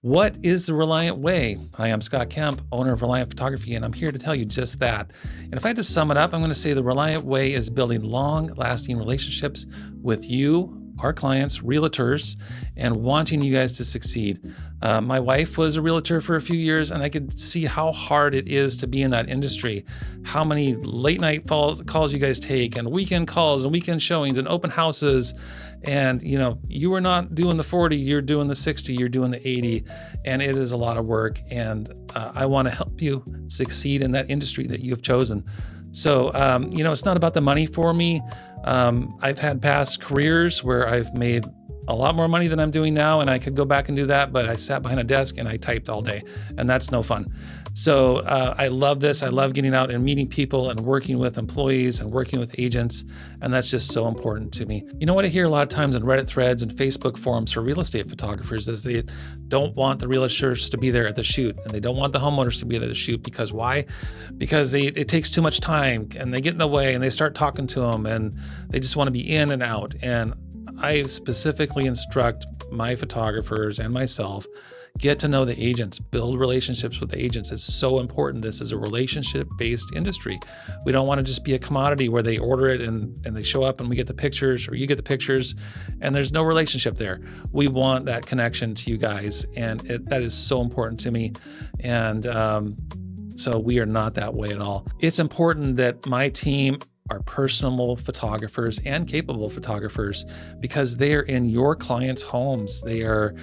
What is the Reliant Way? Hi, I'm Scott Kemp, owner of Reliant Photography, and I'm here to tell you just that. And if I had to sum it up, I'm going to say the Reliant Way is building long-lasting relationships with you, our clients, realtors, and wanting you guys to succeed. My wife was a realtor for a few years, and I could see how hard it is to be in that industry. How many late night calls you guys take, and weekend calls, and weekend showings, and open houses. And you are not doing the 40, you're doing the 60, you're doing the 80, and it is a lot of work. And I want to help you succeed in that industry that you have chosen. So, it's not about the money for me. I've had past careers where I've made a lot more money than I'm doing now, and I could go back and do that, but I sat behind a desk and I typed all day, and that's no fun. So I love this. I love getting out and meeting people and working with employees and working with agents, and that's just so important to me. You know what I hear a lot of times in Reddit threads and Facebook forums for real estate photographers is they don't want the realtors to be there at the shoot, and they don't want the homeowners to be there at the shoot. Because why? Because it takes too much time, and they get in the way, and they start talking to them, and they just want to be in and out. And I specifically instruct my photographers and myself, get to know the agents, build relationships with the agents. It's so important. This is a relationship-based industry. We don't want to just be a commodity where they order it and they show up and we get the pictures, or you get the pictures and there's no relationship there. We want that connection to you guys, and that is so important to me. And so we are not that way at all. It's important that my team are personable photographers and capable photographers, because they are in your clients' homes. They are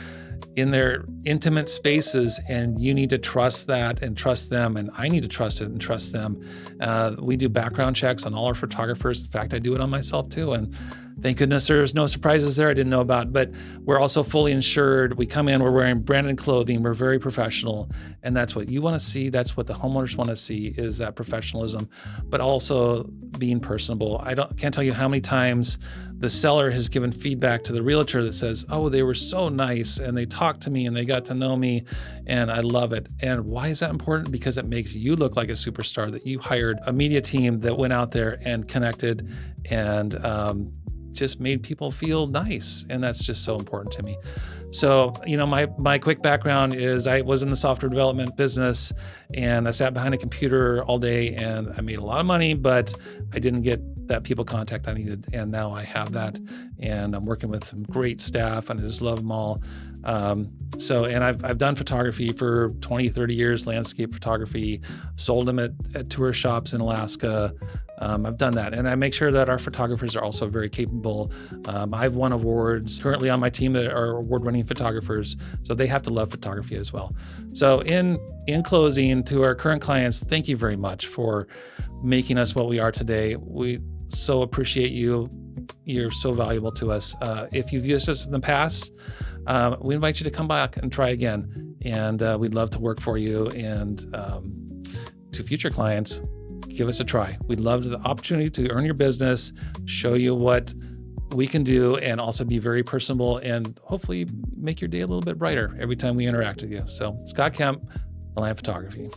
in their intimate spaces, and you need to trust that and trust them, and I need to trust it and trust them. We do background checks on all our photographers. In fact, I do it on myself too, and thank goodness there's no surprises there I didn't know about. But we're also fully insured. We come in, we're wearing branded clothing, we're very professional, and that's what you want to see. That's what the homeowners want to see, is that professionalism, but also being personable. Can't tell you how many times the seller has given feedback to the realtor that says, "Oh, they were so nice, and they talked to me, and they got to know me, and I love it." And why is that important? Because it makes you look like a superstar, that you hired a media team that went out there and connected and just made people feel nice. And that's just so important to me. So, my quick background is I was in the software development business, and I sat behind a computer all day, and I made a lot of money, but I didn't get that people contact I needed. And now I have that, and I'm working with some great staff, and I just love them all. And I've done photography for 20, 30 years, landscape photography, sold them at tour shops in Alaska. I've done that, and I make sure that our photographers are also very capable. I've won awards currently on my team that are award-winning photographers, so they have to love photography as well. So in closing, to our current clients, thank you very much for making us what we are today. We so appreciate you. You're so valuable to us. If you've used us in the past, we invite you to come back and try again. And we'd love to work for you. And to future clients, give us a try. We'd love the opportunity to earn your business, show you what we can do, and also be very personable, and hopefully make your day a little bit brighter every time we interact with you. So, Scott Kemp, Reliant Photography.